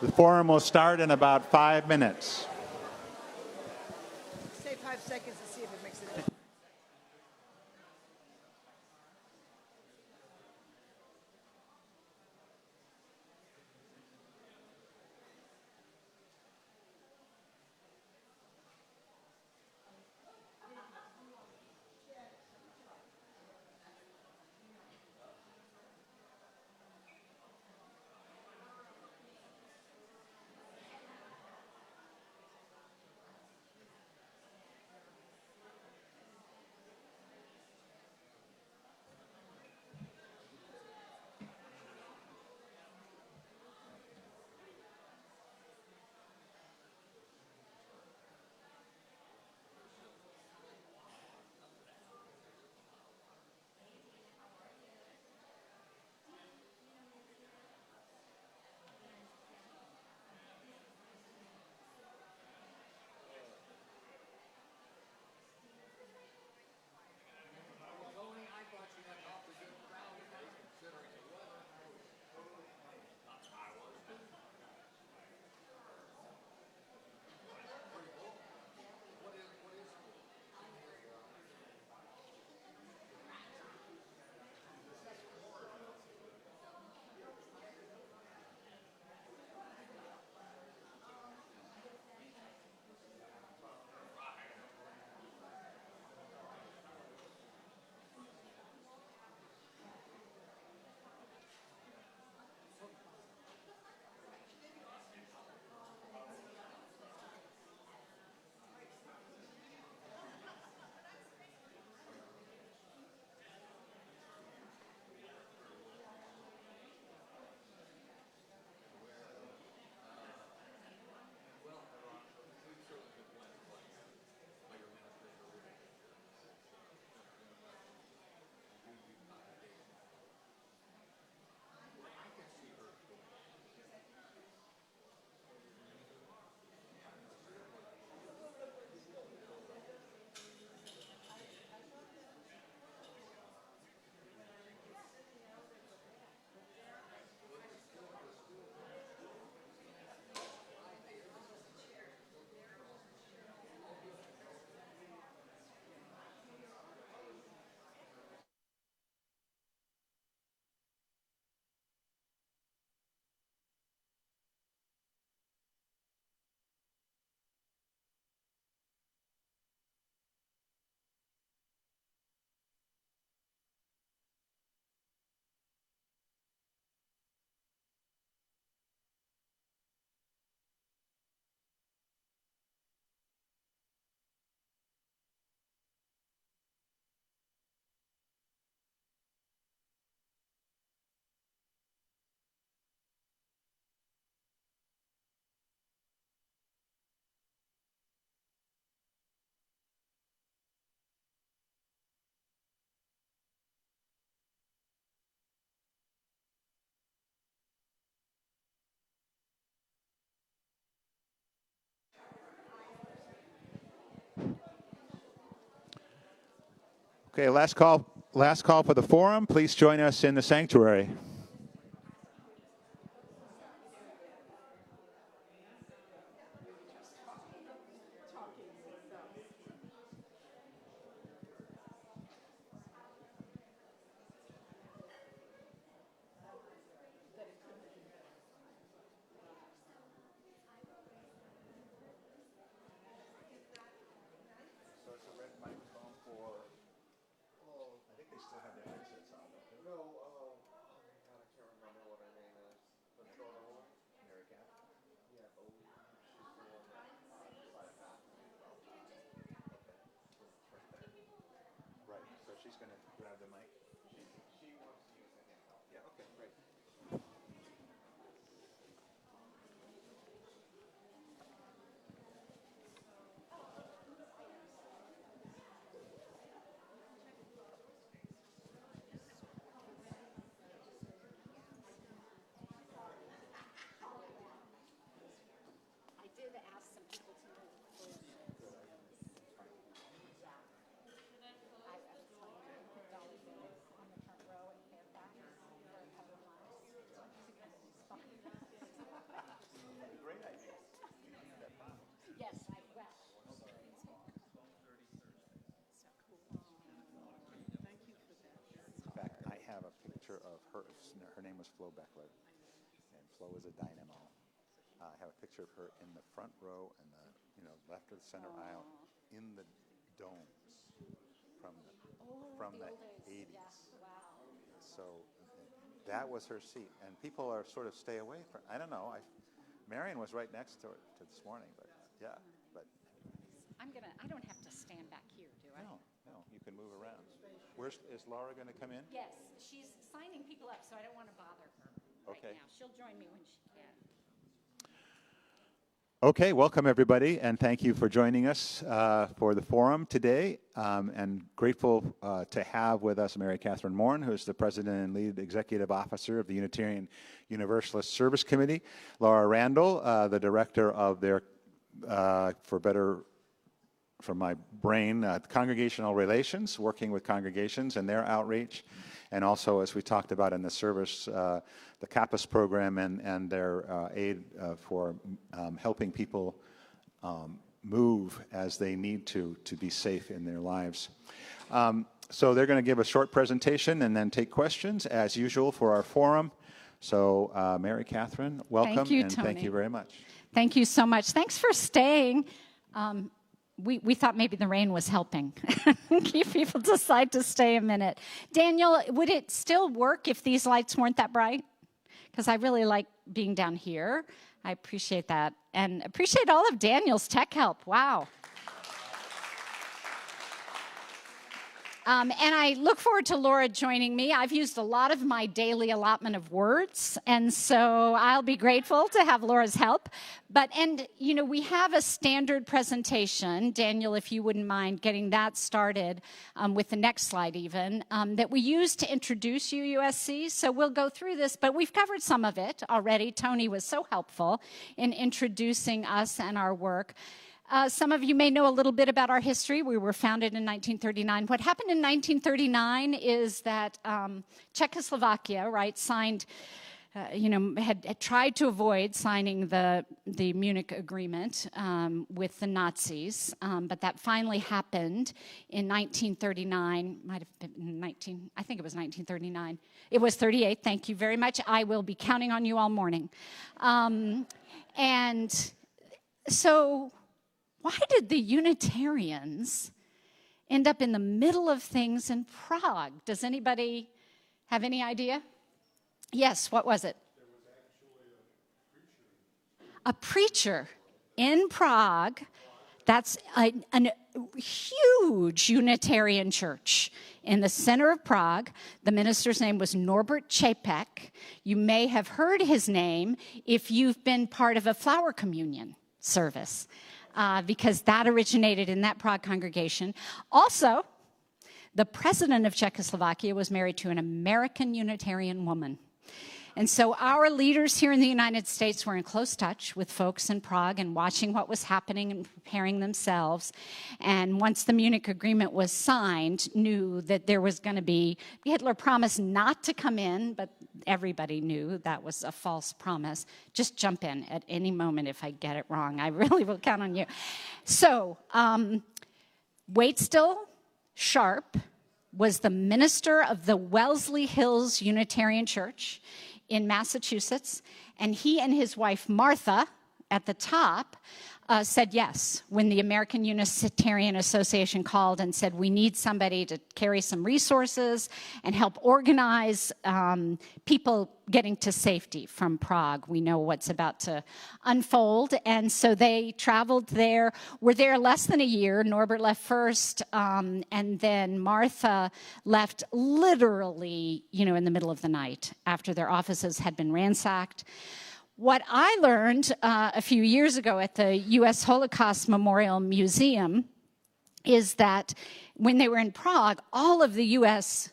The forum will start in about 5 minutes. Say 5 seconds to see if it makes it in. Okay, last call for the forum. Please join us in the sanctuary. She's going to grab the mic. She wants to use the handheld. Yeah, okay, great. I did ask some people to move closer. Yeah. I was telling you, Dolly, picture of her. Her name was Flo Beckler, and Flo is a dynamo. I have a picture of her in the front row and the left of the center aisle in the domes from the 80s. Yeah. Wow. So that was her seat, and people are sort of stay away from. I don't know. Marion was right next to her this morning, but yeah, but. I don't have to stand back here, do I? No, you can move around. Is Laura going to come in? Yes, she's signing people up, so I don't want to bother her right now. She'll join me when she can. Okay, welcome everybody, and thank you for joining us for the forum today. And grateful to have with us Mary Katherine Morn, who is the President and Lead Executive Officer of the Unitarian Universalist Service Committee. Laura Randall, the Director of their, from my brain, congregational relations, working with congregations and their outreach. And also, as we talked about in the service, the CAPAS program and their aid for helping people move as they need to be safe in their lives. So they're going to give a short presentation and then take questions, as usual, for our forum. So, Mary Katherine, welcome, thank you, and Tony. thank you very much. Thank you so much. Thanks for staying. We thought maybe the rain was helping. Keep people decide to stay a minute. Daniel, would it still work if these lights weren't that bright? Because I really like being down here. I appreciate that. And appreciate all of Daniel's tech help. Wow. And I look forward to Laura joining me. I've used a lot of my daily allotment of words, and so I'll be grateful to have Laura's help. We have a standard presentation. Daniel, if you wouldn't mind getting that started with the next slide even, that we use to introduce UUSC. So we'll go through this, but we've covered some of it already. Tony was so helpful in introducing us and our work. Some of you may know a little bit about our history. We were founded in 1939. What happened in 1939 is that Czechoslovakia, signed, had tried to avoid signing the Munich Agreement with the Nazis, but that finally happened in 1939. Might have been I think it was 1939. It was 38. Thank you very much. I will be counting on you all morning. And so, why did the Unitarians end up in the middle of things in Prague? Does anybody have any idea? Yes, what was it? There was actually a preacher in Prague. That's a huge Unitarian church in the center of Prague. The minister's name was Norbert Čapek. You may have heard his name if you've been part of a flower communion service. Because that originated in that Prague congregation. Also, the president of Czechoslovakia was married to an American Unitarian woman. And so our leaders here in the United States were in close touch with folks in Prague and watching what was happening and preparing themselves. And once the Munich Agreement was signed, knew that there was going to be, Hitler promised not to come in, but everybody knew that was a false promise. Just jump in at any moment if I get it wrong. I really will count on you. So, Waitstill Sharp was the minister of the Wellesley Hills Unitarian Church in Massachusetts, and he and his wife Martha at the top said yes when the American Unitarian Association called and said we need somebody to carry some resources and help organize people getting to safety from Prague. We know what's about to unfold, and so they traveled there, were there less than a year. Norbert left first, and then Martha left literally, in the middle of the night after their offices had been ransacked. What I learned a few years ago at the U.S. Holocaust Memorial Museum is that when they were in Prague, all of the U.S.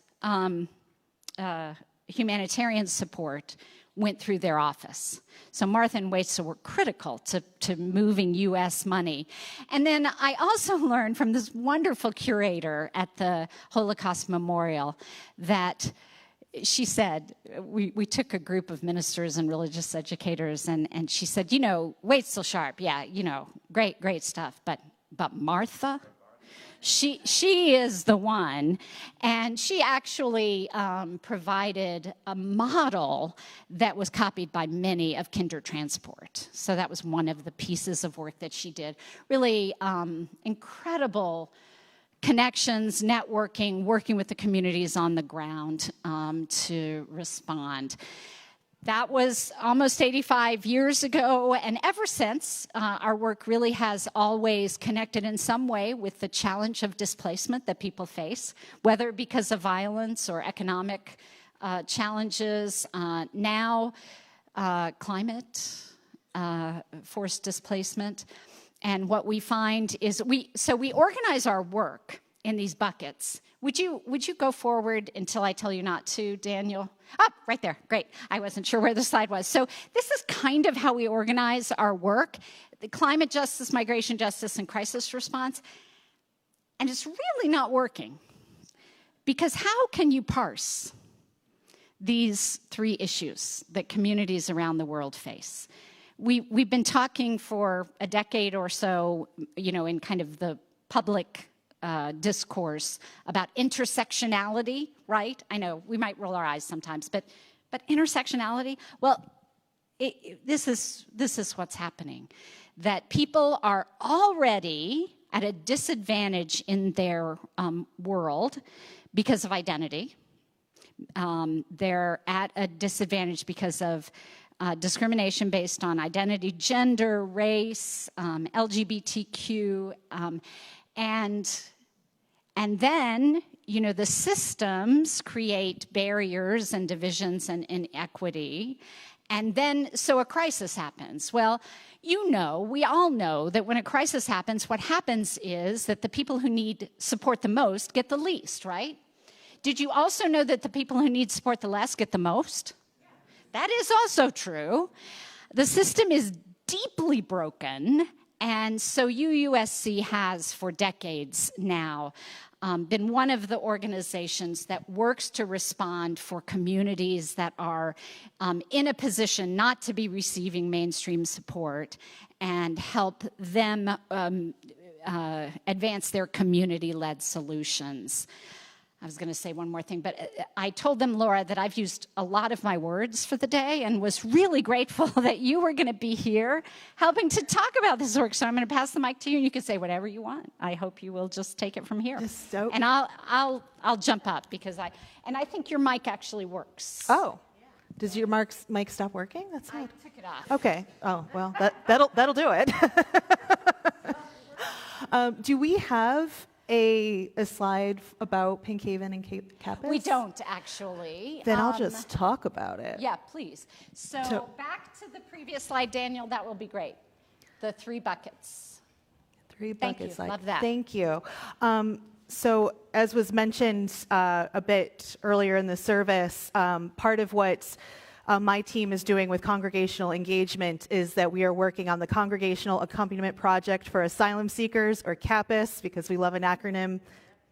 Humanitarian support went through their office. So Martha and Waitstill were critical to moving U.S. money. And then I also learned from this wonderful curator at the Holocaust Memorial that she said, we took a group of ministers and religious educators, and she said, Waitstill Sharp, yeah, great stuff, but Martha? She is the one, and she actually provided a model that was copied by many of Kindertransport. So that was one of the pieces of work that she did. Really incredible connections, networking, working with the communities on the ground to respond. That was almost 85 years ago, and ever since, our work really has always connected in some way with the challenge of displacement that people face, whether because of violence or economic challenges. Now, climate, forced displacement. And what we find is we organize our work in these buckets. Would you go forward until I tell you not to, Daniel? Oh, right there. Great. I wasn't sure where the slide was. So this is kind of how we organize our work: the climate justice, migration justice, and crisis response. And it's really not working, because how can you parse these three issues that communities around the world face? We've been talking for a decade or so, in kind of the public discourse about intersectionality, right? I know we might roll our eyes sometimes, but intersectionality. Well, this is what's happening. That people are already at a disadvantage in their world because of identity. They're at a disadvantage because of discrimination based on identity, gender, race, LGBTQ, and then, the systems create barriers and divisions and inequity. And then, so a crisis happens. Well, we all know that when a crisis happens, what happens is that the people who need support the most get the least, right? Did you also know that the people who need support the less get the most? That is also true. The system is deeply broken, and so UUSC has, for decades now, been one of the organizations that works to respond for communities that are in a position not to be receiving mainstream support and help them advance their community-led solutions. I was going to say one more thing, but I told them, Laura, that I've used a lot of my words for the day and was really grateful that you were going to be here helping to talk about this work. So I'm going to pass the mic to you, and you can say whatever you want. I hope you will just take it from here. And I'll jump up because I think your mic actually works. Oh, does your mic stop working? That's I odd. took it off. Okay. Oh well, that'll do it. Do we have a slide about Pink Haven and Campus? We don't, actually. Then I'll just talk about it. Yeah, please. So back to the previous slide, Daniel, that will be great. The 3 buckets. 3 Thank buckets. you. Love that. Thank you. So as was mentioned a bit earlier in the service, part of what my team is doing with congregational engagement is that we are working on the Congregational Accompaniment Project for Asylum Seekers, or CAPAS, because we love an acronym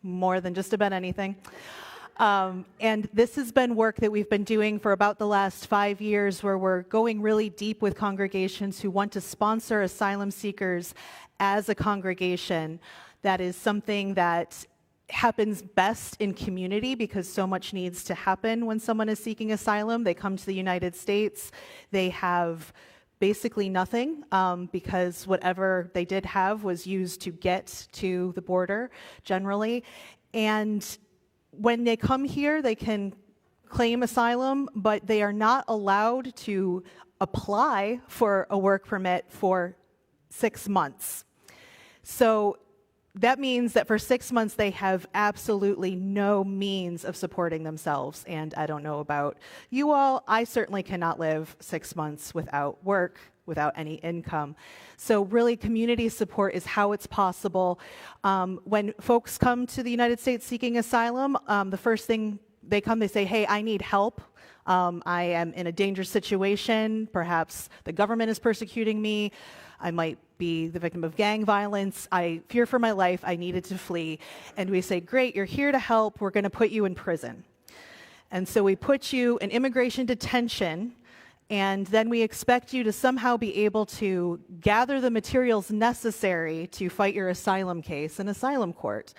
more than just about anything. And this has been work that we've been doing for about the last 5 years, where we're going really deep with congregations who want to sponsor asylum seekers as a congregation. That is something that happens best in community, because so much needs to happen when someone is seeking asylum. They come to the United States, they have basically nothing, because whatever they did have was used to get to the border generally. And when they come here, they can claim asylum, but they are not allowed to apply for a work permit for 6 months. So that means that for 6 months, they have absolutely no means of supporting themselves. And I don't know about you all, I certainly cannot live 6 months without work, without any income. So really, community support is how it's possible. When folks come to the United States seeking asylum, the first thing they come, they say, hey, I need help. I am in a dangerous situation. Perhaps the government is persecuting me. I might be the victim of gang violence. I fear for my life. I needed to flee. And we say, great, you're here to help. We're going to put you in prison. And so we put you in immigration detention, And then we expect you to somehow be able to gather the materials necessary to fight your asylum case in asylum court.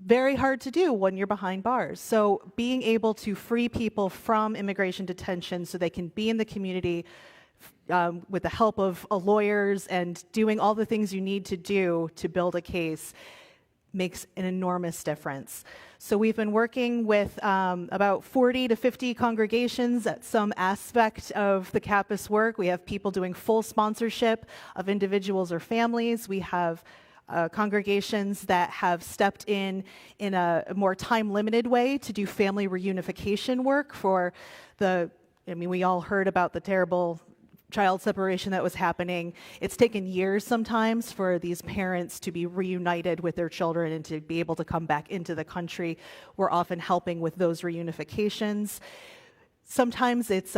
Very hard to do when you're behind bars. So being able to free people from immigration detention so they can be in the community with the help of lawyers and doing all the things you need to do to build a case makes an enormous difference. So we've been working with about 40 to 50 congregations at some aspect of the CAPAS work. We have people doing full sponsorship of individuals or families. We have congregations that have stepped in a more time-limited way to do family reunification work for we all heard about the terrible child separation that was happening. It's taken years sometimes for these parents to be reunited with their children and to be able to come back into the country. We're often helping with those reunifications. Sometimes it's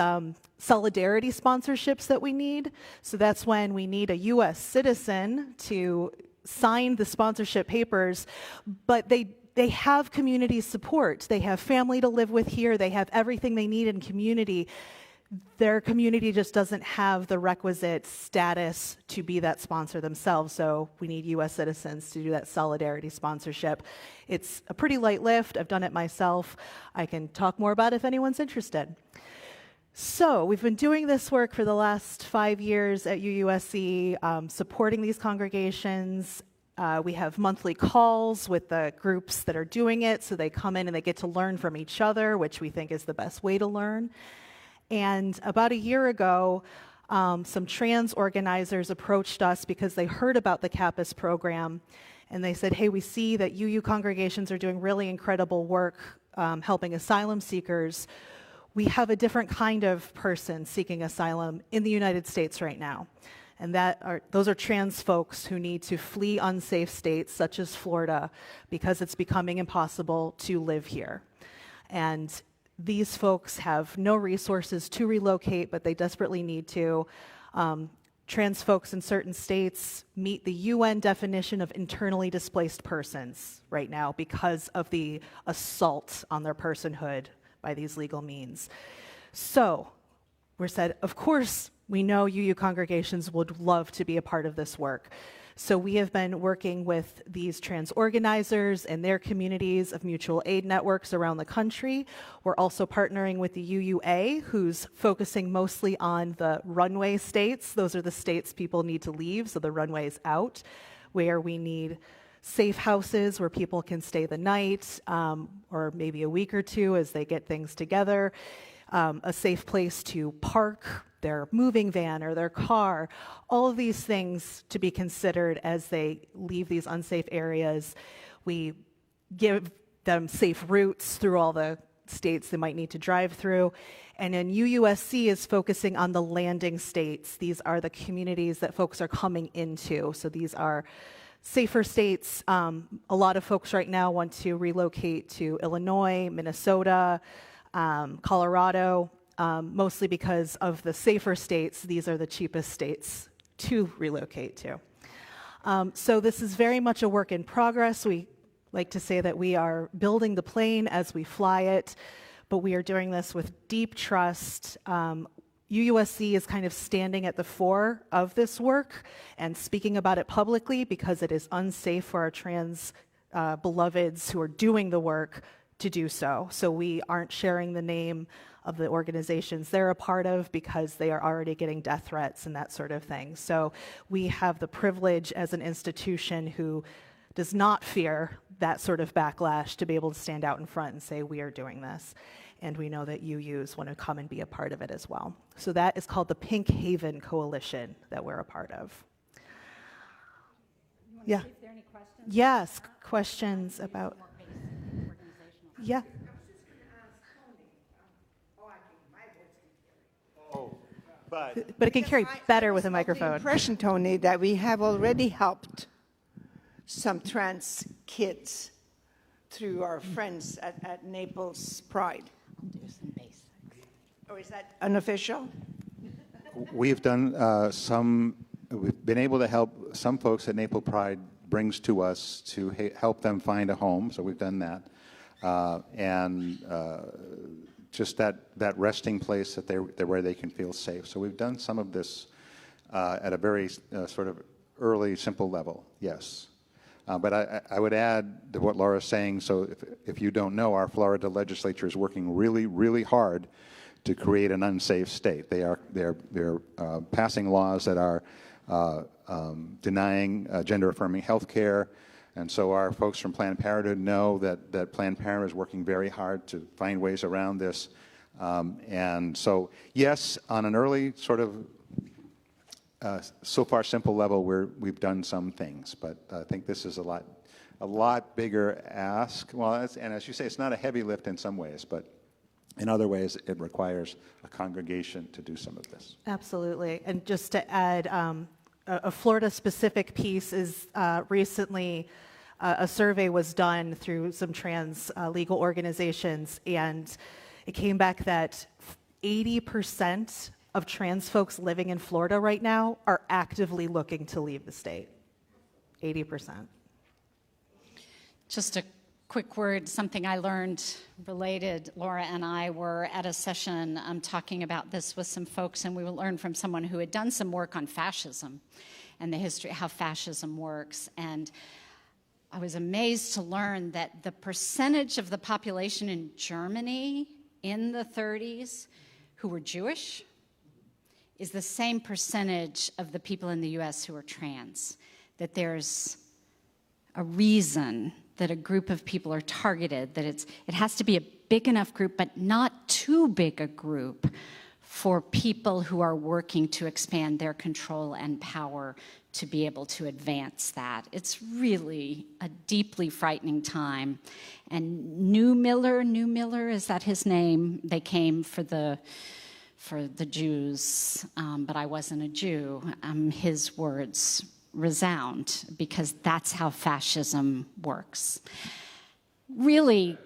solidarity sponsorships that we need. So that's when we need a U.S. citizen to sign the sponsorship papers, but they have community support. They have family to live with here. They have everything they need in community. Their community just doesn't have the requisite status to be that sponsor themselves, so we need U.S. citizens to do that solidarity sponsorship. It's a pretty light lift. I've done it myself. I can talk more about it if anyone's interested. So we've been doing this work for the last 5 years at UUSC, supporting these congregations. We have monthly calls with the groups that are doing it, so they come in and they get to learn from each other, which we think is the best way to learn. And about a year ago, some trans organizers approached us because they heard about the CAPAS program, and they said, hey, we see that UU congregations are doing really incredible work helping asylum seekers. We have a different kind of person seeking asylum in the United States right now. And those are trans folks who need to flee unsafe states such as Florida because it's becoming impossible to live here. And these folks have no resources to relocate, but they desperately need to. Trans folks in certain states meet the UN definition of internally displaced persons right now because of the assault on their personhood by these legal means. So we said, of course, we know UU congregations would love to be a part of this work. So we have been working with these trans organizers and their communities of mutual aid networks around the country. We're also partnering with the UUA, who's focusing mostly on the runway states. Those are the states people need to leave, so the runway's out, where we need safe houses where people can stay the night, or maybe a week or two as they get things together, a safe place to park their moving van or their car, all of these things to be considered as they leave these unsafe areas. We give them safe routes through all the states they might need to drive through. And then UUSC is focusing on the landing states. These are the communities that folks are coming into. So these are safer states. A lot of folks right now want to relocate to Illinois, Minnesota, Colorado, mostly because of the safer states. These are the cheapest states to relocate to. So this is very much a work in progress. We like to say that we are building the plane as we fly it, but we are doing this with deep trust. UUSC is kind of standing at the fore of this work and speaking about it publicly because it is unsafe for our trans beloveds who are doing the work to do so. So we aren't sharing the name of the organizations they're a part of because they are already getting death threats and that sort of thing. So we have the privilege as an institution who does not fear that sort of backlash to be able to stand out in front and say, we are doing this. And we know that UUs want to come and be a part of it as well. So that is called the Pink Haven Coalition that we're a part of. Yeah. See if there are any questions? Yes, questions about. Yeah. But it can carry better with a microphone. The impression, Tony, that we have already helped some trans kids through our friends at Naples Pride. Or is that unofficial? We've done we've been able to help some folks that Naples Pride brings to us to help them find a home, so we've done that. And just that resting place that where they can feel safe. So we've done some of this at a very sort of early, simple level, yes. But I would add to what Laura's saying, so if you don't know, our Florida legislature is working really, really hard to create an unsafe state. They're passing laws that are denying gender-affirming health care. And so our folks from Planned Parenthood know that Planned Parenthood is working very hard to find ways around this. And so, yes, on an early sort of so far simple level, we've done some things, but I think this is a lot bigger ask. Well, and as you say, it's not a heavy lift in some ways, but in other ways, it requires a congregation to do some of this. Absolutely. And just to add, a Florida-specific piece is recently a survey was done through some trans legal organizations, and it came back that 80% of trans folks living in Florida right now are actively looking to leave the state. 80%. Just a quick word, something I learned related. Laura and I were at a session talking about this with some folks, and we learned from someone who had done some work on fascism and the history, how fascism works. And I was amazed to learn that the percentage of the population in Germany in the 30s who were Jewish is the same percentage of the people in the US who are trans, that there's a reason that a group of people are targeted, that it has to be a big enough group, but not too big a group for people who are working to expand their control and power to be able to advance that. It's really a deeply frightening time. And Neumiller, is that his name? They came for the Jews, but I wasn't a Jew. His words resound because that's how fascism works. Really,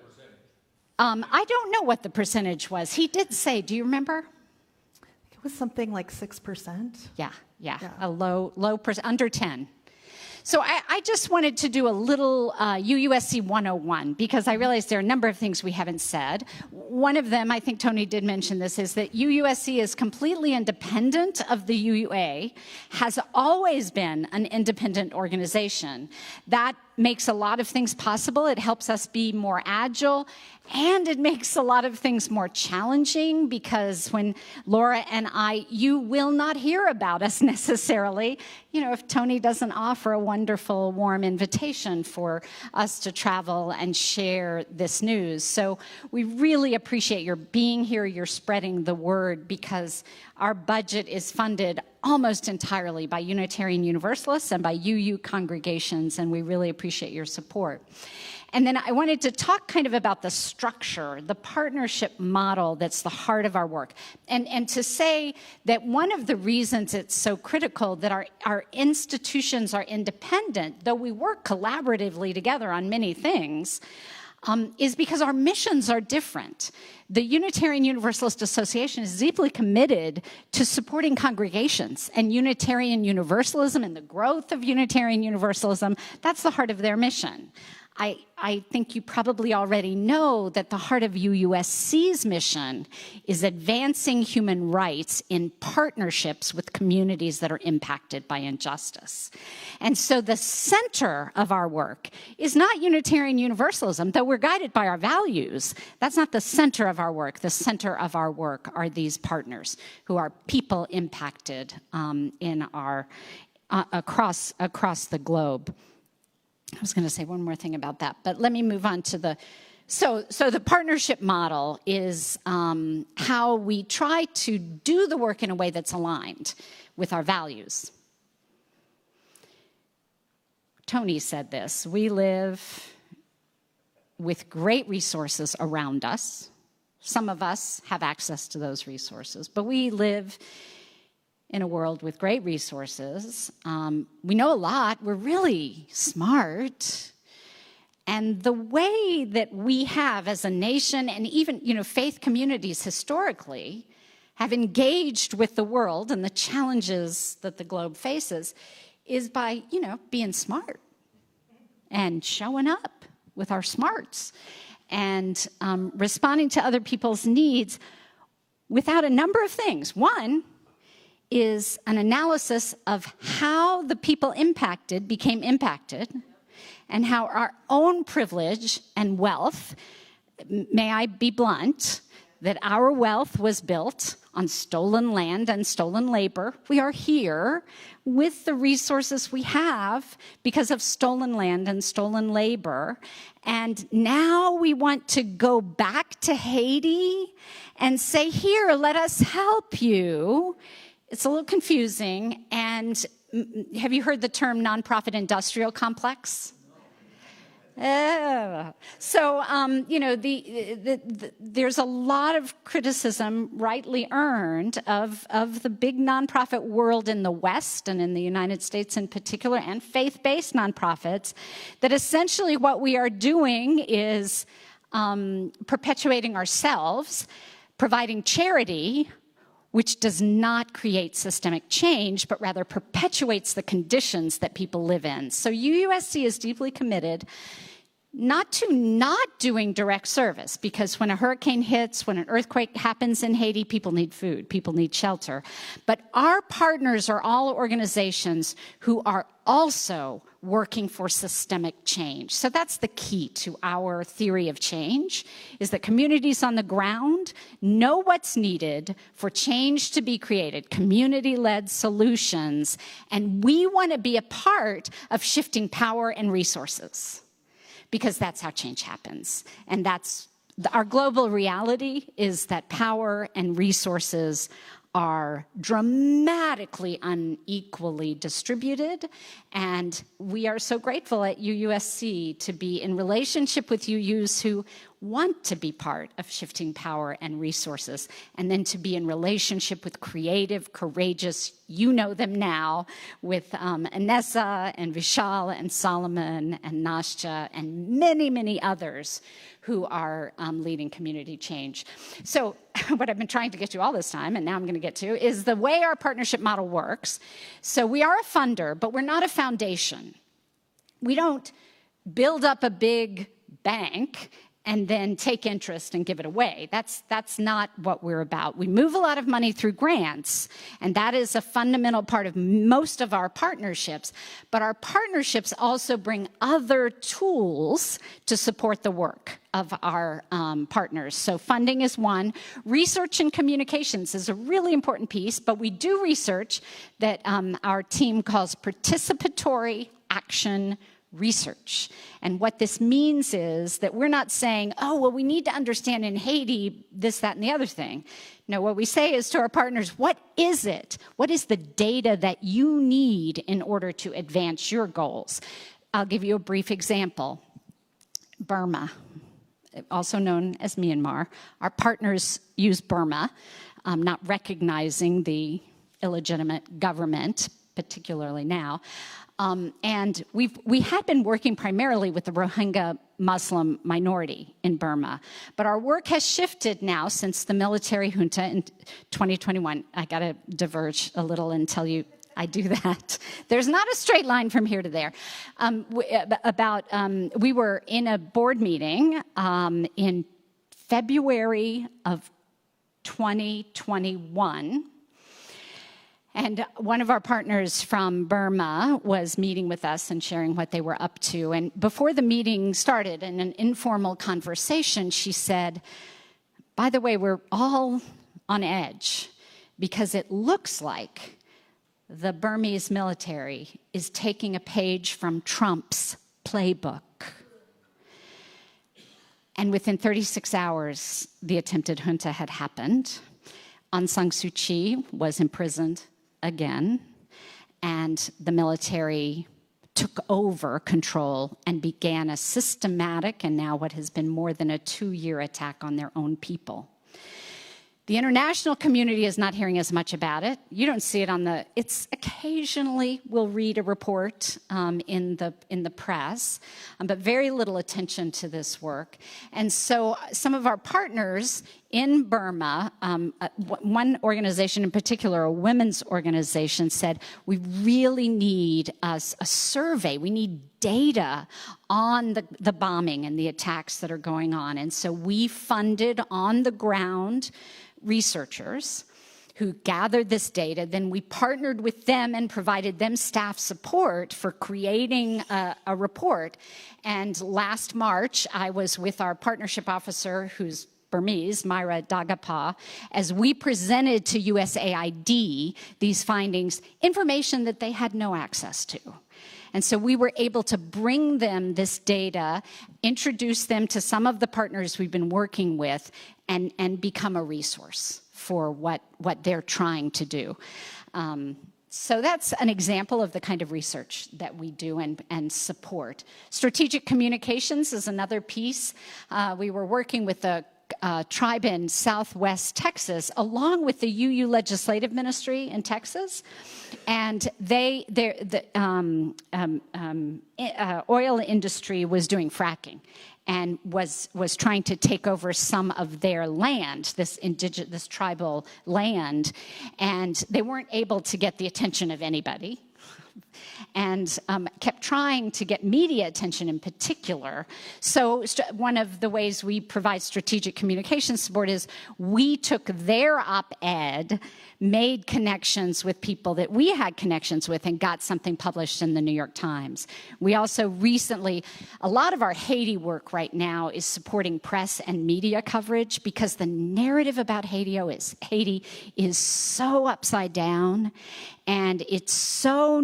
I don't know what the percentage was. He did say, do you remember? It was something like 6%. Yeah. A low percent, under 10. So I just wanted to do a little UUSC 101 because I realized there are a number of things we haven't said. One of them, I think Tony did mention this, is that UUSC is completely independent of the UUA, has always been an independent organization. That makes a lot of things possible. It helps us be more agile, and it makes a lot of things more challenging because when Laura and you will not hear about us necessarily, if Tony doesn't offer a wonderful, warm invitation for us to travel and share this news. So we really appreciate your being here, you're spreading the word, because our budget is funded almost entirely by Unitarian Universalists and by UU congregations, and we really appreciate your support. And then I wanted to talk kind of about the structure, the partnership model that's the heart of our work. And to say that one of the reasons it's so critical that our institutions are independent, though we work collaboratively together on many things, is because our missions are different. The Unitarian Universalist Association is deeply committed to supporting congregations and Unitarian Universalism and the growth of Unitarian Universalism. That's the heart of their mission. I think you probably already know that the heart of UUSC's mission is advancing human rights in partnerships with communities that are impacted by injustice. And so the center of our work is not Unitarian Universalism, though we're guided by our values. That's not the center of our work. The center of our work are these partners who are people impacted in our across the globe. I was going to say one more thing about that, but let me move on to so the partnership model is how we try to do the work in a way that's aligned with our values. Tony said this: we live with great resources around us. Some of us have access to those resources, but we live in a world with great resources. We know a lot. We're really smart. And the way that we have as a nation, and even faith communities historically, have engaged with the world and the challenges that the globe faces is by, being smart and showing up with our smarts. and responding to other people's needs without a number of things. One is an analysis of how the people impacted became impacted and how our own privilege and wealth, may I be blunt, that our wealth was built on stolen land and stolen labor. We are here with the resources we have because of stolen land and stolen labor. And now we want to go back to Haiti and say, here, let us help you. It's a little confusing. And have you heard the term nonprofit industrial complex? So, there's a lot of criticism, rightly earned, of the big nonprofit world in the West and in the United States in particular, and faith-based nonprofits, that essentially what we are doing is perpetuating ourselves, providing charity, which does not create systemic change, but rather perpetuates the conditions that people live in. So UUSC is deeply committed not to not doing direct service, because when a hurricane hits, when an earthquake happens in Haiti, people need food, people need shelter. But our partners are all organizations who are also working for systemic change. So that's the key to our theory of change, is that communities on the ground know what's needed for change to be created, community-led solutions, and we want to be a part of shifting power and resources, because that's how change happens. And that's our global reality, is that power and resources are dramatically unequally distributed, and we are so grateful at UUSC to be in relationship with UUs who want to be part of shifting power and resources, and then to be in relationship with creative, courageous, you know them now, with Inessa and Vishal and Solomon and Nastya and many, many others who are leading community change. So what I've been trying to get to all this time, and now I'm going to get to, is the way our partnership model works. So we are a funder, but we're not a foundation. We don't build up a big bank and then take interest and give it away. That's not what we're about. We move a lot of money through grants, and that is a fundamental part of most of our partnerships. But our partnerships also bring other tools to support the work of our partners. So funding is one. Research and communications is a really important piece, but we do research that our team calls participatory action research. And what this means is that we're not saying, oh, well, we need to understand in Haiti this, that, and the other thing. No, what we say is to our partners, what is it? What is the data that you need in order to advance your goals? I'll give you a brief example. Burma, also known as Myanmar. Our partners use Burma, not recognizing the illegitimate government, particularly now. And we had been working primarily with the Rohingya Muslim minority in Burma. But our work has shifted now since the military junta in 2021. I got to diverge a little and tell you I do that. There's not a straight line from here to there. We were in a board meeting in February of 2021. And one of our partners from Burma was meeting with us and sharing what they were up to. And before the meeting started, in an informal conversation, she said, by the way, we're all on edge because it looks like the Burmese military is taking a page from Trump's playbook. And within 36 hours, the attempted junta had happened. Aung San Suu Kyi was imprisoned again, and the military took over control and began a systematic, and now what has been more than a 2-year attack on their own people. The international community is not hearing as much about it. You don't see it it's occasionally we'll read a report in the press, but very little attention to this work. And so some of our partners in Burma, one organization in particular, a women's organization, said, we really need a survey. We need data on the bombing and the attacks that are going on. And so we funded on-the-ground researchers who gathered this data. Then we partnered with them and provided them staff support for creating a report. And last March, I was with our partnership officer, who's Burmese, Myra Dagapa, as we presented to USAID these findings, information that they had no access to. And so we were able to bring them this data, introduce them to some of the partners we've been working with, and become a resource for what they're trying to do. So that's an example of the kind of research that we do and support. Strategic communications is another piece. We were working with the tribe in Southwest Texas, along with the UU Legislative Ministry in Texas, and the oil industry was doing fracking and was trying to take over some of their land, this tribal land, and they weren't able to get the attention of anybody. And kept trying to get media attention in particular. So one of the ways we provide strategic communication support is we took their op-ed, made connections with people that we had connections with, and got something published in the New York Times. We also recently, a lot of our Haiti work right now is supporting press and media coverage, because the narrative about Haiti is so upside down, and it's so,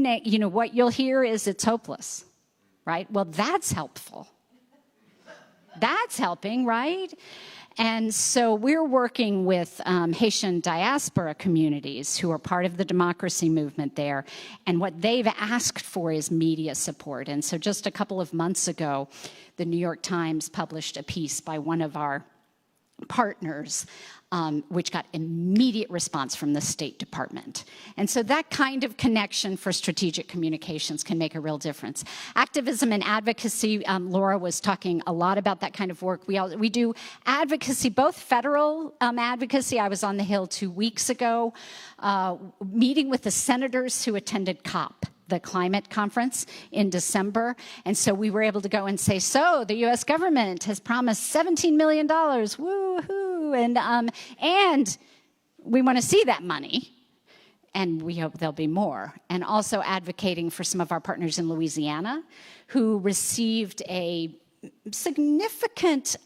what you'll hear is it's hopeless, right? Well, that's helpful. That's helping, right? And so we're working with Haitian diaspora communities who are part of the democracy movement there. And what they've asked for is media support. And so just a couple of months ago, the New York Times published a piece by one of our partners, which got immediate response from the State Department. And so that kind of connection for strategic communications can make a real difference. Activism and advocacy, Laura was talking a lot about that kind of work. We do advocacy, both federal advocacy. I was on the Hill 2 weeks ago, meeting with the senators who attended COP, the climate conference in December. And so we were able to go and say, so the US government has promised $17 million, woo-hoo, and we want to see that money. And we hope there'll be more. And also advocating for some of our partners in Louisiana who received a significant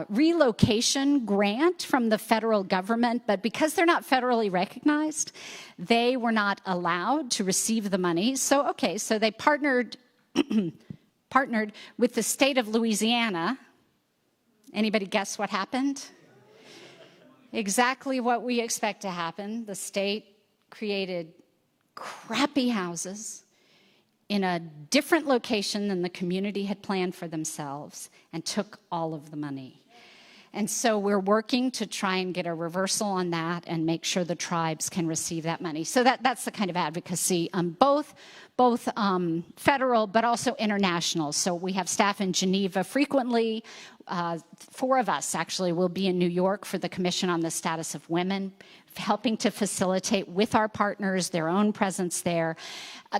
relocation grant from the federal government, but because they're not federally recognized, they were not allowed to receive the money. So they partnered with the state of Louisiana. Anybody guess what happened? Exactly what we expect to happen. The state created crappy houses in a different location than the community had planned for themselves and took all of the money. And so we're working to try and get a reversal on that and make sure the tribes can receive that money. So that's the kind of advocacy, both federal but also international. So we have staff in Geneva frequently. 4 of us actually will be in New York for the Commission on the Status of Women, helping to facilitate with our partners their own presence there.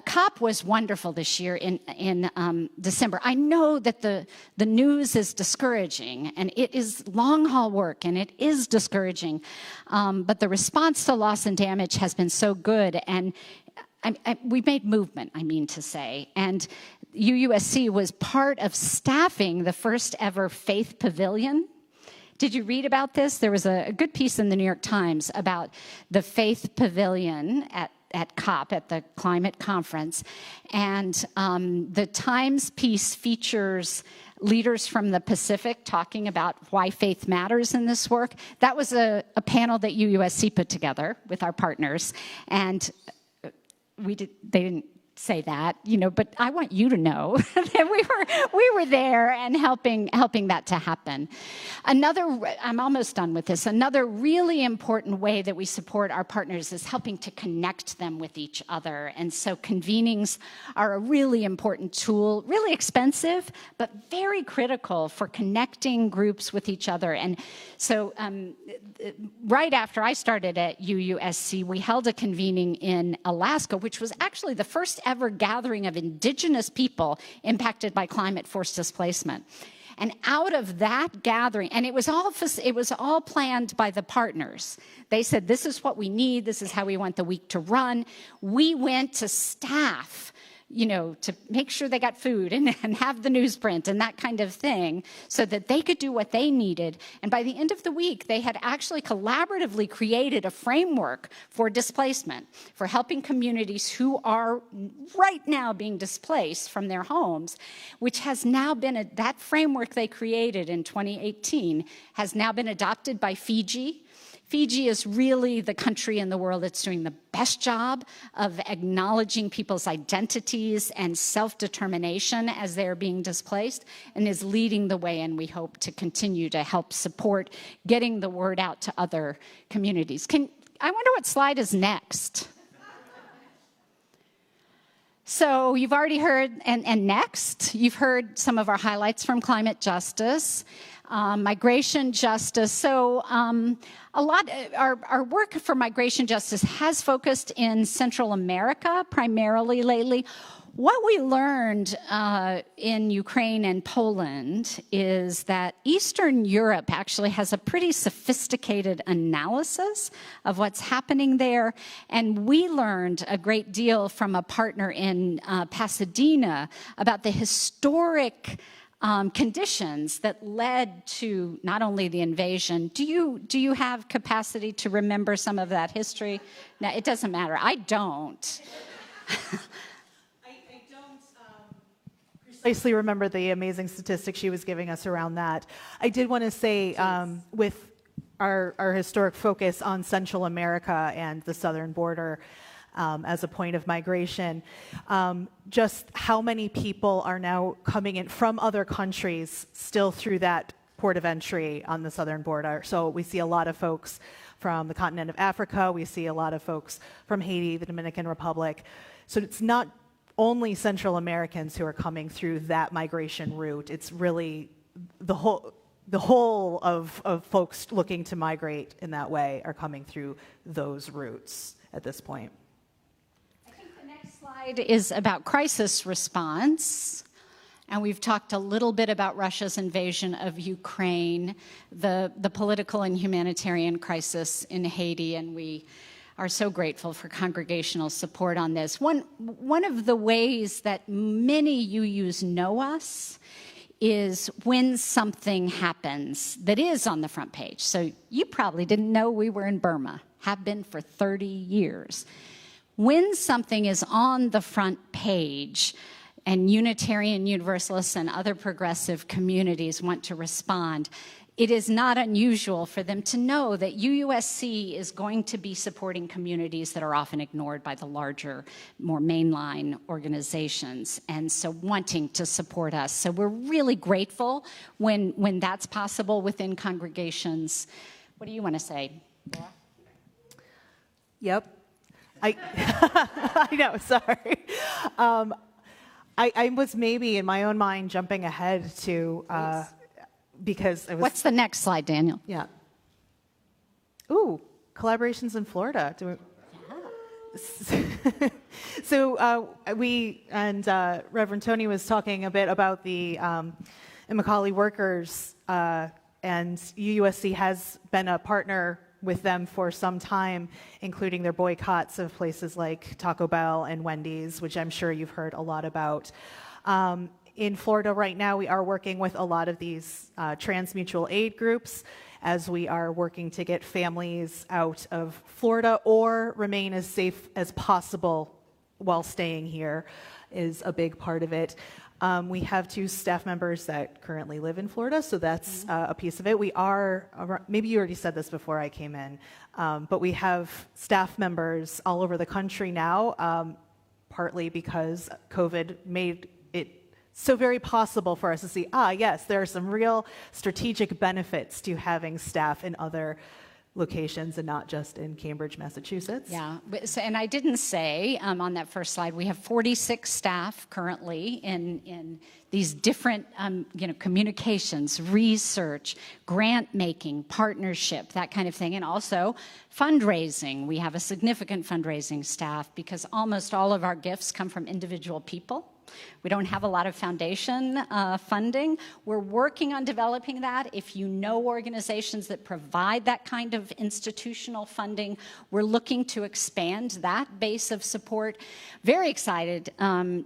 COP was wonderful this year in December. I know that the news is discouraging, and it is long-haul work, and it is discouraging. But the response to loss and damage has been so good, and we made movement, I mean to say. And UUSC was part of staffing the first ever Faith Pavilion. Did you read about this? There was a good piece in the New York Times about the Faith Pavilion at COP, at the climate conference. And the Times piece features leaders from the Pacific talking about why faith matters in this work. That was a panel that UUSC put together with our partners. And they didn't say that, but I want you to know that we were there and helping that to happen. I'm almost done with this. Another really important way that we support our partners is helping to connect them with each other. And so convenings are a really important tool, really expensive, but very critical for connecting groups with each other. And so right after I started at UUSC, we held a convening in Alaska, which was actually the first ever gathering of indigenous people impacted by climate-forced displacement. And out of that gathering, and it was all planned by the partners. They said, this is what we need, this is how we want the week to run. We went to staff, to make sure they got food and have the newsprint and that kind of thing so that they could do what they needed. And by the end of the week, they had actually collaboratively created a framework for displacement, for helping communities who are right now being displaced from their homes, which has now been, that framework they created in 2018 has now been adopted by Fiji. Fiji is really the country in the world that's doing the best job of acknowledging people's identities and self-determination as they're being displaced and is leading the way, and we hope to continue to help support getting the word out to other communities. I wonder what slide is next. So you've already heard, and next, you've heard some of our highlights from climate justice. Migration justice. So our work for migration justice has focused in Central America primarily lately. What we learned in Ukraine and Poland is that Eastern Europe actually has a pretty sophisticated analysis of what's happening there. And we learned a great deal from a partner in Pasadena about the historic conditions that led to not only the invasion. Do you have capacity to remember some of that history? No, it doesn't matter. I don't. I don't precisely remember the amazing statistics she was giving us around that. I did want to say, with our historic focus on Central America and the southern border, as a point of migration, just how many people are now coming in from other countries still through that port of entry on the southern border. So we see a lot of folks from the continent of Africa, we see a lot of folks from Haiti, the Dominican Republic. So it's not only Central Americans who are coming through that migration route, it's really the whole of folks looking to migrate in that way are coming through those routes at this point. Slide is about crisis response, and we've talked a little bit about Russia's invasion of Ukraine, the political and humanitarian crisis in Haiti, and we are so grateful for congregational support on this. One of the ways that many UUs know us is when something happens that is on the front page. So you probably didn't know we were in Burma, have been for 30 years. When something is on the front page and Unitarian Universalists and other progressive communities want to respond, it is not unusual for them to know that UUSC is going to be supporting communities that are often ignored by the larger, more mainline organizations, and so wanting to support us. So we're really grateful when that's possible within congregations. What do you want to say, Laura? Yep. I know, sorry. I was maybe in my own mind jumping ahead to, because it was... What's the next slide, Daniel? Yeah. Ooh, collaborations in Florida. So we, and Reverend Tony was talking a bit about the Immokalee workers, and UUSC has been a partner with them for some time, including their boycotts of places like Taco Bell and Wendy's, which I'm sure you've heard a lot about. In Florida right now, we are working with a lot of these trans mutual aid groups as we are working to get families out of Florida or remain as safe as possible while staying here is a big part of it. We have 2 staff members that currently live in Florida, so that's a piece of it. We are, maybe you already said this before I came in, but we have staff members all over the country now. partly because COVID made it so very possible for us to see, yes, there are some real strategic benefits to having staff in other locations and not just in Cambridge, Massachusetts. Yeah, and I didn't say on that first slide, we have 46 staff currently in these different communications, research, grant making, partnership, that kind of thing, and also fundraising. We have a significant fundraising staff because almost all of our gifts come from individual people. We don't have a lot of foundation funding. We're working on developing that. If you know organizations that provide that kind of institutional funding, we're looking to expand that base of support. Very excited.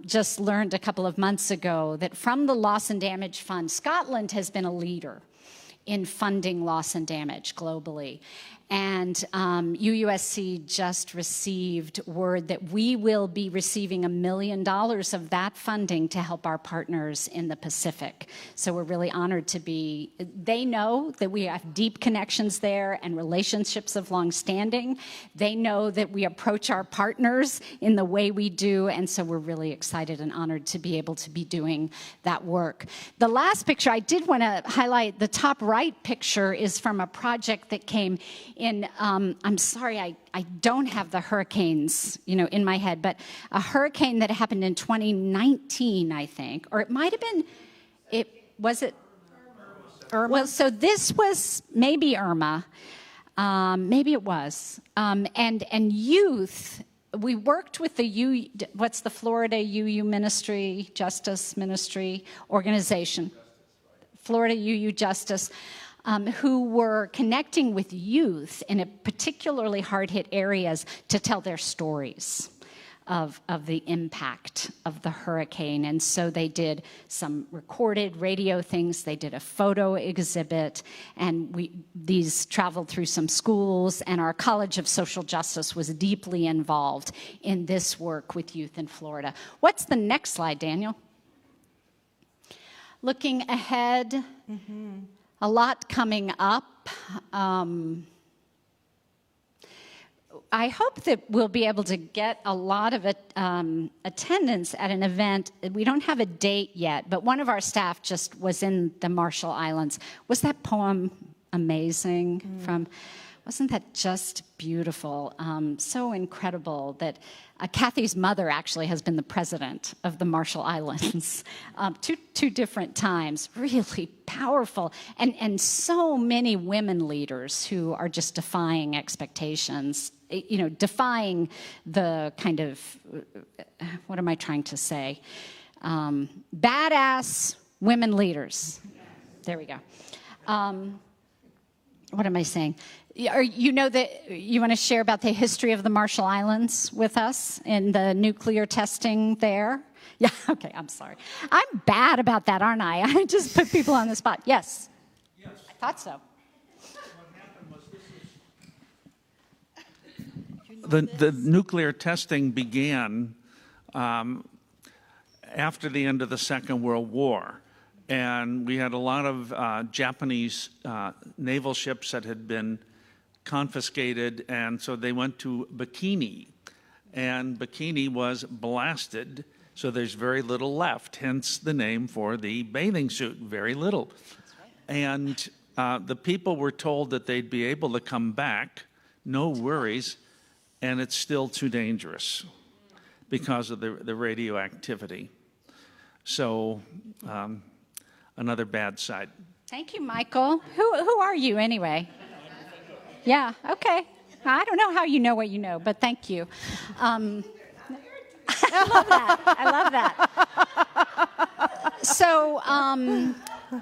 Just learned a couple of months ago that from the Loss and Damage Fund, Scotland has been a leader in funding loss and damage globally. And UUSC just received word that we will be receiving $1 million of that funding to help our partners in the Pacific. So we're really honored to be, they know that we have deep connections there and relationships of long standing. They know that we approach our partners in the way we do, and so we're really excited and honored to be able to be doing that work. The last picture, I did want to highlight, the top right picture is from a project that came in, I'm sorry, I don't have the hurricanes, in my head, but a hurricane that happened in 2019, I think, or it might have been, was it Irma? Well, so this was maybe Irma, maybe it was, and youth. We worked with the what's the Florida UU Ministry, Justice Ministry organization, Florida UU Justice. Who were connecting with youth in particularly hard-hit areas to tell their stories of the impact of the hurricane. And so they did some recorded radio things, they did a photo exhibit, and these traveled through some schools, and our College of Social Justice was deeply involved in this work with youth in Florida. What's the next slide, Daniel? Looking ahead, a lot coming up. I hope that we'll be able to get a lot of attendance at an event. We don't have a date yet, but one of our staff just was in the Marshall Islands. Was that poem amazing? Wasn't that just beautiful? So incredible that Kathy's mother actually has been the president of the Marshall Islands two different times. Really powerful. And so many women leaders who are just defying expectations, defying the kind of, what am I trying to say? Badass women leaders. There we go. What am I saying? That you want to share about the history of the Marshall Islands with us and the nuclear testing there? Yeah, okay, I'm sorry. I'm bad about that, aren't I? I just put people on the spot. Yes. I thought so. What happened was the nuclear testing began after the end of the Second World War. And we had a lot of Japanese naval ships that had been confiscated, and so they went to Bikini. And Bikini was blasted, so there's very little left, hence the name for the bathing suit, very little. And the people were told that they'd be able to come back, no worries, and it's still too dangerous because of the radioactivity. So another bad side. Thank you, Michael. Who are you anyway? Yeah, okay. I don't know how you know what you know, but thank you. I love that. So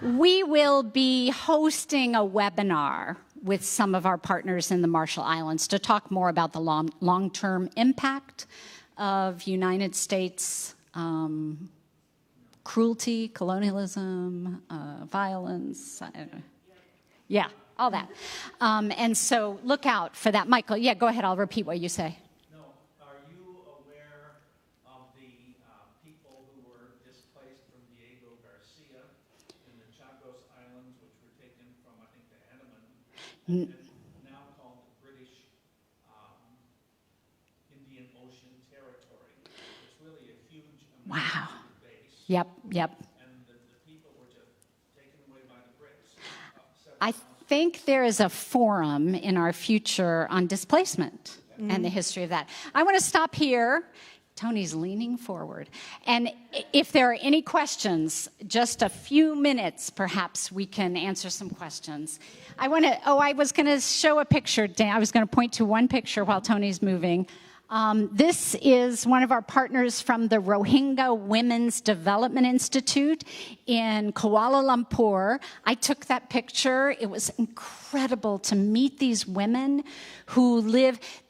we will be hosting a webinar with some of our partners in the Marshall Islands to talk more about the long-term impact of United States cruelty, colonialism, violence. I don't know. Yeah, all that. And so look out for that. Michael, yeah, go ahead. I'll repeat what you say. No, are you aware of the people who were displaced from Diego Garcia in the Chagos Islands, which were taken from, I think, the Andaman, and now called the British Indian Ocean Territory, which really a huge Wow. base, Yep. and the people were just taken away by the bricks. I think there is a forum in our future on displacement and the history of that. I want to stop here. Tony's leaning forward. And if there are any questions, just a few minutes, perhaps we can answer some questions. I was going to show a picture. I was going to point to one picture while Tony's moving. This is one of our partners from the Rohingya Women's Development Institute in Kuala Lumpur. I took that picture. It was incredible to meet these women who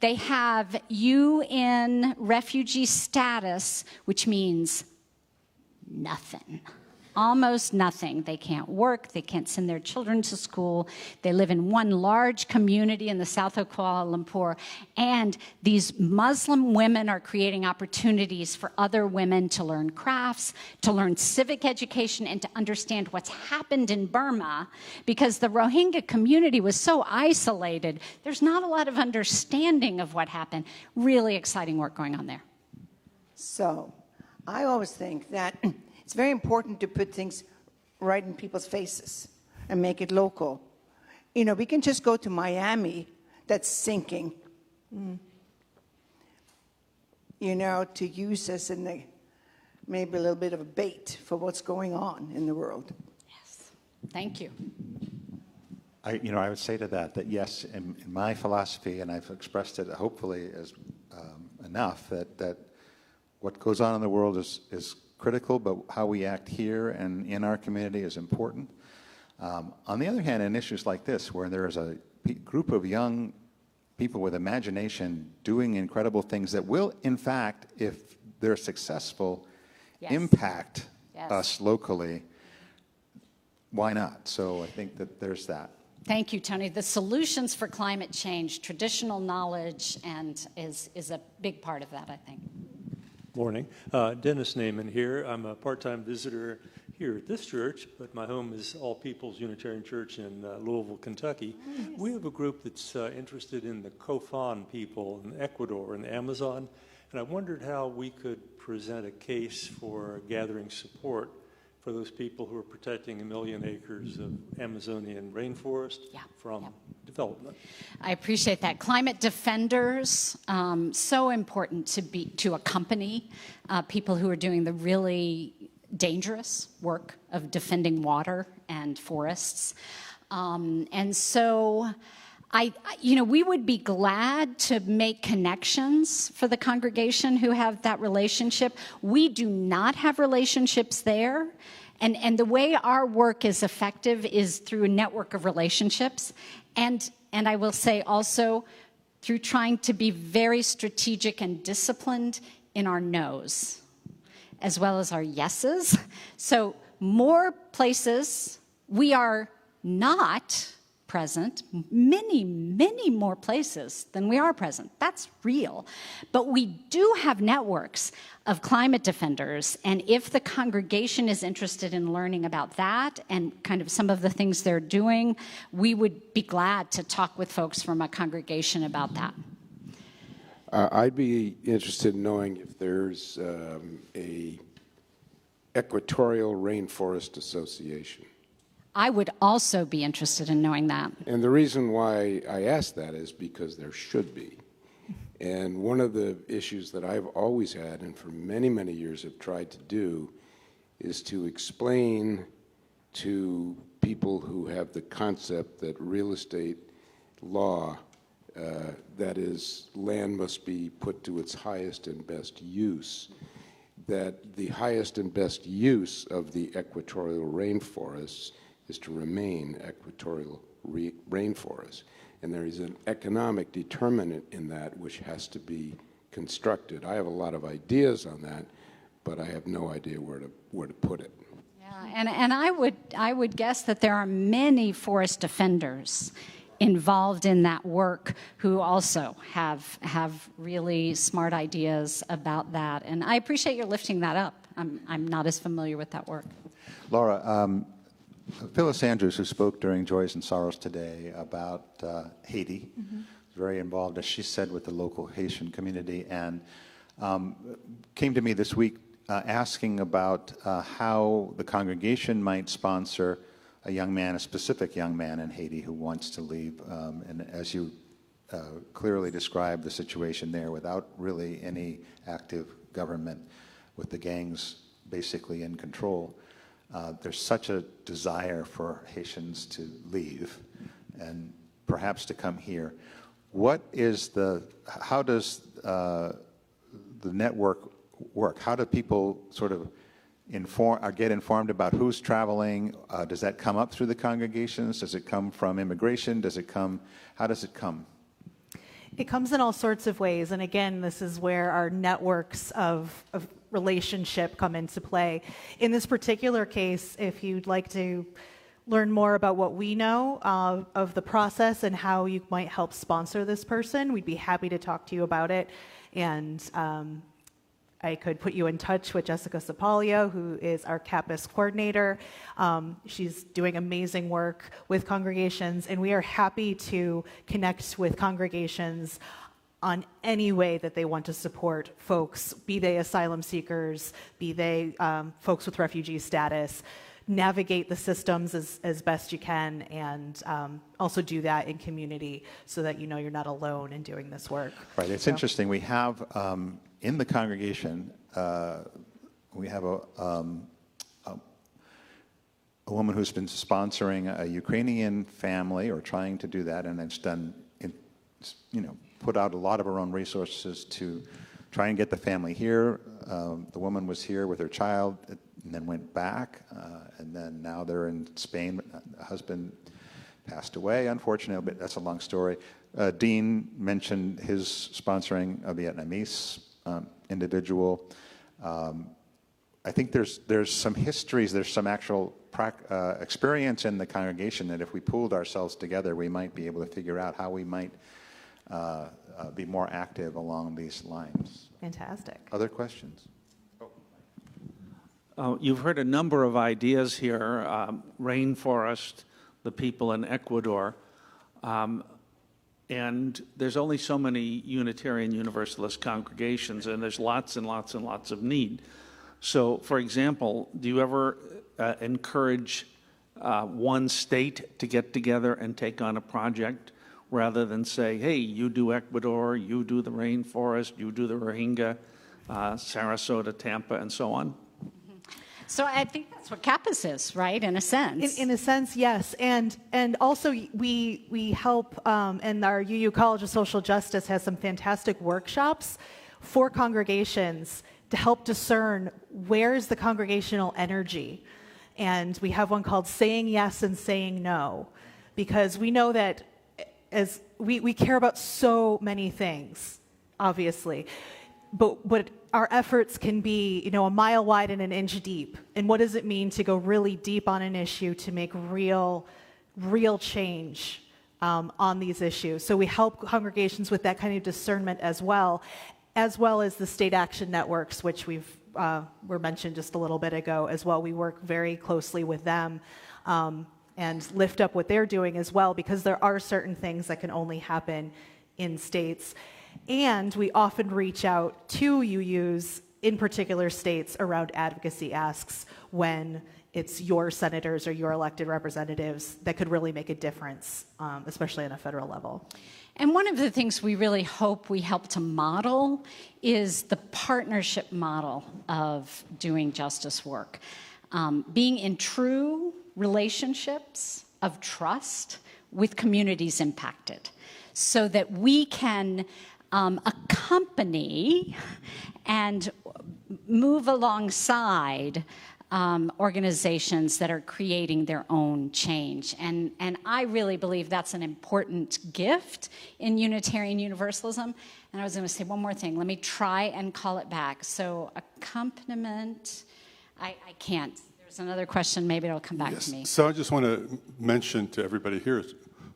they have UN refugee status, which means nothing. Almost nothing. They can't work. They can't send their children to school. They live in one large community in the south of Kuala Lumpur. And these Muslim women are creating opportunities for other women to learn crafts, to learn civic education, and to understand what's happened in Burma. Because the Rohingya community was so isolated, there's not a lot of understanding of what happened. Really exciting work going on there. So I always think that it's very important to put things right in people's faces and make it local. You know, we can just go to Miami that's sinking, you know, to use as maybe a little bit of a bait for what's going on in the world. Yes. Thank you. I would say to that yes, in my philosophy, and I've expressed it hopefully as enough, that what goes on in the world is critical, but how we act here and in our community is important. On the other hand, in issues like this, where there is a group of young people with imagination doing incredible things that will, in fact, if they're successful, impact us locally, why not? So I think that there's that. Thank you, Tony. The solutions for climate change, traditional knowledge, and is a big part of that, I think. Morning. Dennis Naiman here. I'm a part-time visitor here at this church, but my home is All People's Unitarian Church in Louisville, Kentucky. Oh, yes. We have a group that's interested in the Kofan people in Ecuador and the Amazon, and I wondered how we could present a case for gathering support for those people who are protecting 1 million acres of Amazonian rainforest from development. I appreciate that. Climate defenders, so important to accompany people who are doing the really dangerous work of defending water and forests. And so we would be glad to make connections for the congregation who have that relationship. We do not have relationships there. And the way our work is effective is through a network of relationships. And I will say also through trying to be very strategic and disciplined in our no's, as well as our yeses. So more places we are not present, many, many more places than we are present. That's real. But we do have networks of climate defenders, and if the congregation is interested in learning about that and kind of some of the things they're doing, we would be glad to talk with folks from a congregation about that. I'd be interested in knowing if there's a Equatorial Rainforest Association. I would also be interested in knowing that. And the reason why I ask that is because there should be. And one of the issues that I've always had, and for many, many years have tried to do, is to explain to people who have the concept that real estate law, that is, land must be put to its highest and best use, that the highest and best use of the equatorial rainforests is to remain equatorial rainforests. And there is an economic determinant in that which has to be constructed. I have a lot of ideas on that, but I have no idea where to put it. Yeah, and I would guess that there are many forest defenders involved in that work who also have really smart ideas about that. And I appreciate your lifting that up. I'm not as familiar with that work. Laura, Phyllis Andrews, who spoke during Joys and Sorrows today about Haiti, is very involved, as she said, with the local Haitian community. And came to me this week asking about how the congregation might sponsor a specific young man in Haiti who wants to leave. And as you clearly described the situation there, without really any active government, with the gangs basically in control, there's such a desire for Haitians to leave and perhaps to come here. How does the network work? How do people sort of get informed about who's traveling? Does that come up through the congregations? Does it come from immigration? How does it come? It comes in all sorts of ways. And again, this is where our networks of relationship come into play. In this particular case, if you'd like to learn more about what we know of the process and how you might help sponsor this person, we'd be happy to talk to you about it. And I could put you in touch with Jessica Sapaglio, who is our CAPUS coordinator. She's doing amazing work with congregations, and we are happy to connect with congregations on any way that they want to support folks, be they asylum seekers, be they folks with refugee status. Navigate the systems as best you can, and also do that in community so that you know you're not alone in doing this work. Right. It's interesting. We have in the congregation, we have a woman who's been sponsoring a Ukrainian family, or trying to do that, and it's done, put out a lot of her own resources to try and get the family here. The woman was here with her child, and then went back, and then now they're in Spain. The husband passed away, unfortunately, but that's a long story. Dean mentioned his sponsoring a Vietnamese individual. I think there's some histories, there's some actual experience in the congregation that if we pooled ourselves together, we might be able to figure out how we might be more active along these lines. Fantastic. Other questions? You've heard a number of ideas here, rainforest, the people in Ecuador, and there's only so many Unitarian Universalist congregations, and there's lots and lots and lots of need. So, for example, do you ever encourage one state to get together and take on a project rather than say, hey, you do Ecuador, you do the rainforest, you do the Rohingya, Sarasota, Tampa, and so on? So I think that's what CAPUS is, right, in a sense. In a sense, yes. And also we help, and our UU College of Social Justice has some fantastic workshops for congregations to help discern where's the congregational energy. And we have one called Saying Yes and Saying No, because we know that as we care about so many things, obviously, but our efforts can be, a mile wide and an inch deep. And what does it mean to go really deep on an issue to make real change on these issues? So we help congregations with that kind of discernment as well as the state action networks, which were mentioned just a little bit ago as well. We work very closely with them and lift up what they're doing as well, because there are certain things that can only happen in states. And we often reach out to UUs in particular states around advocacy asks when it's your senators or your elected representatives that could really make a difference, especially on a federal level. And one of the things we really hope we help to model is the partnership model of doing justice work. Being in true relationships of trust with communities impacted, so that we can accompany and move alongside organizations that are creating their own change. And I really believe that's an important gift in Unitarian Universalism. And I was going to say one more thing. Let me try and call it back. So accompaniment, I can't. There's another question. Maybe it'll come back to me. So I just want to mention to everybody here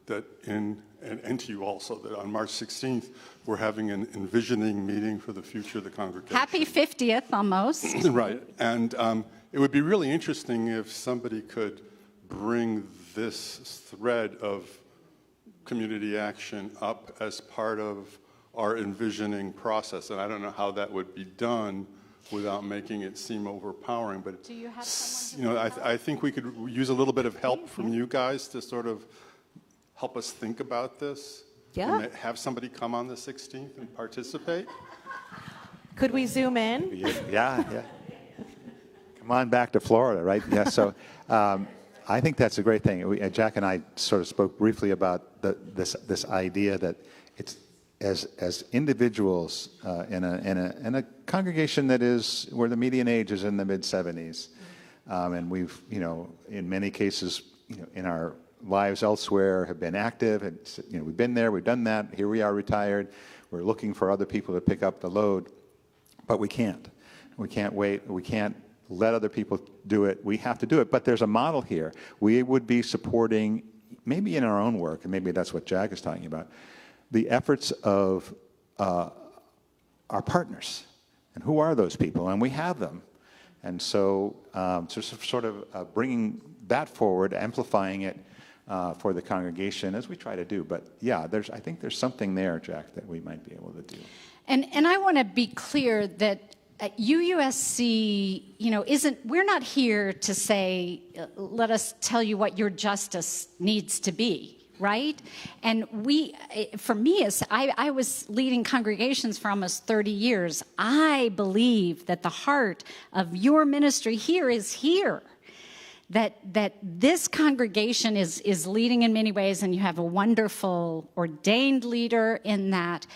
that and to you also, that on March 16th, we're having an envisioning meeting for the future of the congregation. Happy 50th, almost. Right. And it would be really interesting if somebody could bring this thread of community action up as part of our envisioning process. And I don't know how that would be done without making it seem overpowering. But Do you have someone I think we could use a little bit of help from you guys to sort of help us think about this. Yeah. We may have somebody come on the 16th and participate. Could we zoom in? Yeah. Come on back to Florida, right? Yeah. So I think that's a great thing. Jack and I sort of spoke briefly about this idea that it's as individuals in a congregation that is where the median age is in the mid-70s, and we've in many cases in our lives elsewhere have been active, and we've been there, we've done that. Here we are retired. We're looking for other people to pick up the load, but we can't. We can't wait. We can't let other people do it. We have to do it. But there's a model here. We would be supporting, maybe in our own work, and maybe that's what Jack is talking about, the efforts of our partners. And who are those people? And we have them. And so sort of bringing that forward, amplifying it for the congregation as we try to do. But yeah, I think there's something there, Jack, that we might be able to do. And I want to be clear that at UUSC, we're not here to say, let us tell you what your justice needs to be, right? And for me, as I was leading congregations for almost 30 years, I believe that the heart of your ministry here is here. That this congregation is leading in many ways, and you have a wonderful ordained leader in that.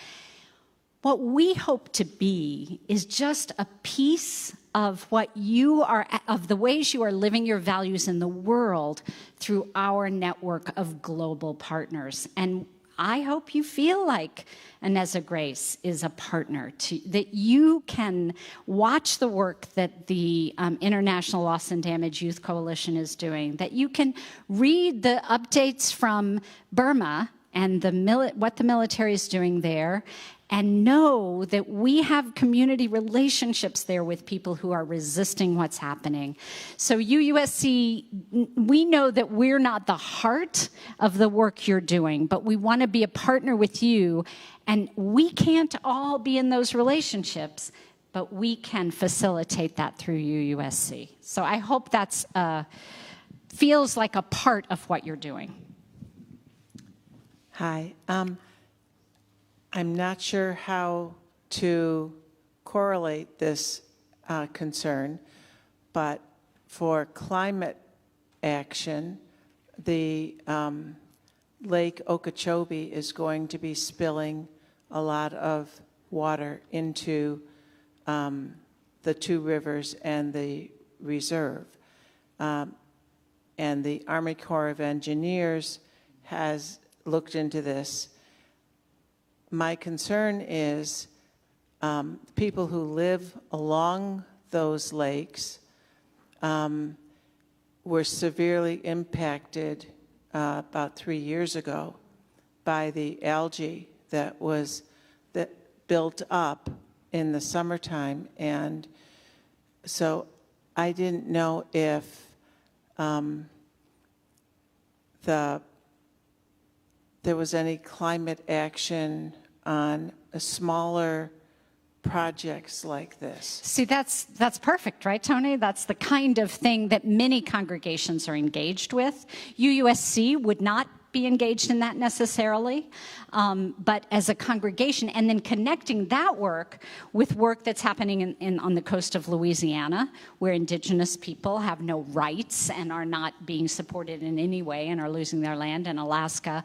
What we hope to be is just a piece of what you are, of the ways you are living your values in the world through our network of global partners. And I hope you feel like Aneza Grace is a partner, that you can watch the work that the International Loss and Damage Youth Coalition is doing, that you can read the updates from Burma and what the military is doing there, and know that we have community relationships there with people who are resisting what's happening. So UUSC, we know that we're not the heart of the work you're doing, but we want to be a partner with you, and we can't all be in those relationships, but we can facilitate that through UUSC. So I hope that's feels like a part of what you're doing. Hi. I'm not sure how to correlate this concern, but for climate action, the Lake Okeechobee is going to be spilling a lot of water into the two rivers and the reserve. And the Army Corps of Engineers has looked into this. My concern is people who live along those lakes were severely impacted about 3 years ago by the algae that built up in the summertime. And so I didn't know if there was any climate action on smaller projects like this. See, that's perfect, right, Tony? That's the kind of thing that many congregations are engaged with. UUSC would not be engaged in that necessarily, but as a congregation, and then connecting that work with work that's happening on the coast of Louisiana, where indigenous people have no rights and are not being supported in any way and are losing their land, in Alaska.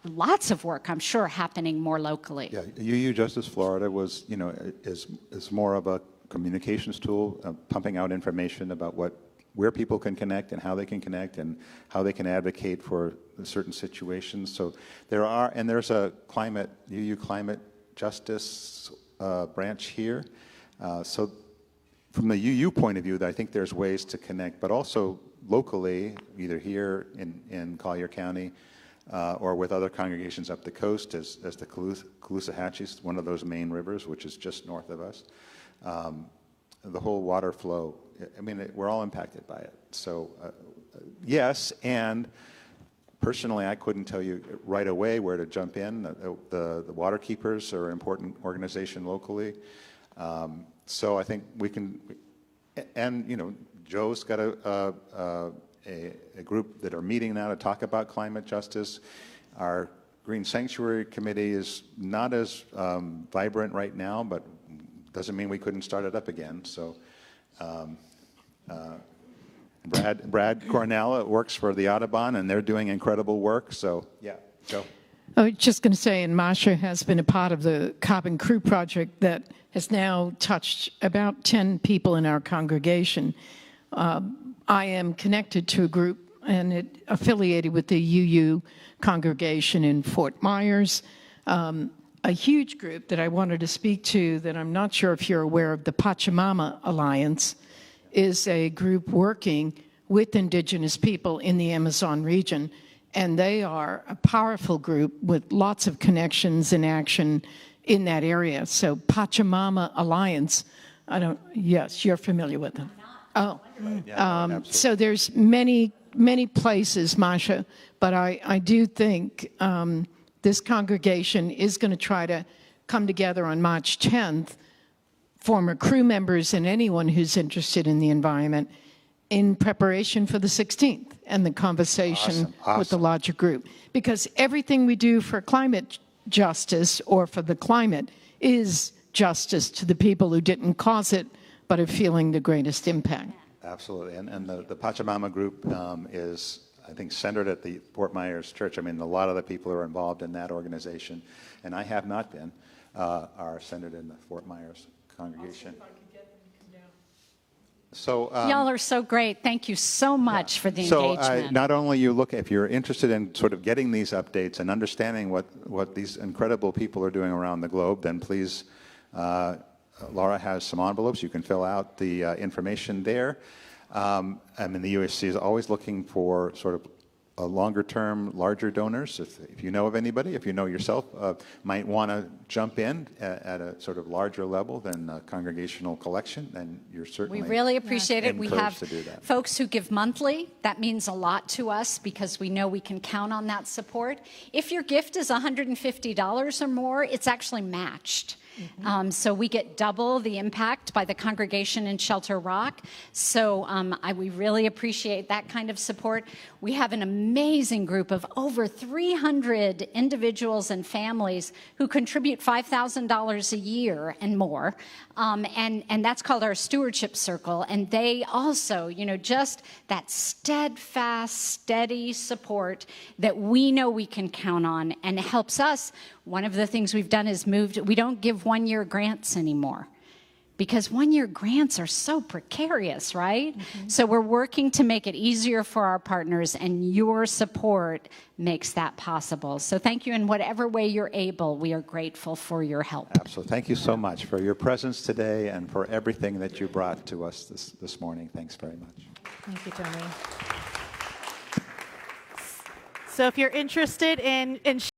Lots of work, I'm sure, happening more locally. Yeah, UU Justice Florida was, is more of a communications tool, pumping out information about where people can connect and how they can connect and how they can advocate for certain situations. So there's a UU Climate Justice branch here. So from the UU point of view, I think there's ways to connect, but also locally, either here in Collier County or with other congregations up the coast, as the Caloosahatchee, one of those main rivers, which is just north of us. The whole water flow, we're all impacted by it. So yes, and Personally, I couldn't tell you right away where to jump in. The water keepers are an important organization locally. So I think we can, and Joe's got a group that are meeting now to talk about climate justice. Our Green Sanctuary Committee is not as vibrant right now, but doesn't mean we couldn't start it up again. So Brad Cornell works for the Audubon, and they're doing incredible work. So yeah, Joe. I was just going to say, and Masha has been a part of the Carbon Crew project that has now touched about 10 people in our congregation. I am connected to a group and affiliated with the UU congregation in Fort Myers. A huge group that I wanted to speak to that I'm not sure if you're aware of, the Pachamama Alliance, is a group working with indigenous people in the Amazon region. And they are a powerful group with lots of connections and action in that area. So Pachamama Alliance, yes, you're familiar with them. Oh, so there's many places, Masha, but I do think this congregation is going to try to come together on March 10th, former crew members and anyone who's interested in the environment, in preparation for the 16th and the conversation with the larger group. Because everything we do for climate justice or for the climate is justice to the people who didn't cause it but are feeling the greatest impact. Absolutely. And the Pachamama group is, I think, centered at the Fort Myers Church. I mean, a lot of the people who are involved in that organization, and I have not been, are centered in the Fort Myers congregation. So y'all are so great. Thank you so much for the engagement. So not only if you're interested in sort of getting these updates and understanding what these incredible people are doing around the globe, then please, Laura has some envelopes. You can fill out the information there. I mean, the UUSC is always looking for sort of longer-term, larger donors. If you know of anybody, if you know yourself, might want to jump in at a sort of larger level than a congregational collection, then you're certainly we really appreciate it. We have to do that. Folks who give monthly. That means a lot to us because we know we can count on that support. If your gift is $150 or more, it's actually matched. Mm-hmm. So we get double the impact by the congregation in Shelter Rock. So we really appreciate that kind of support. We have an amazing group of over 300 individuals and families who contribute $5,000 a year and more. And that's called our stewardship circle. And they also, just that steadfast, steady support that we know we can count on and helps us. One of the things we've done is we don't give one-year grants anymore because one-year grants are so precarious, right? Mm-hmm. So we're working to make it easier for our partners, and your support makes that possible. So thank you in whatever way you're able. We are grateful for your help. Absolutely. Thank you so much for your presence today and for everything that you brought to us this morning. Thanks very much. Thank you, Tony. So if you're interested in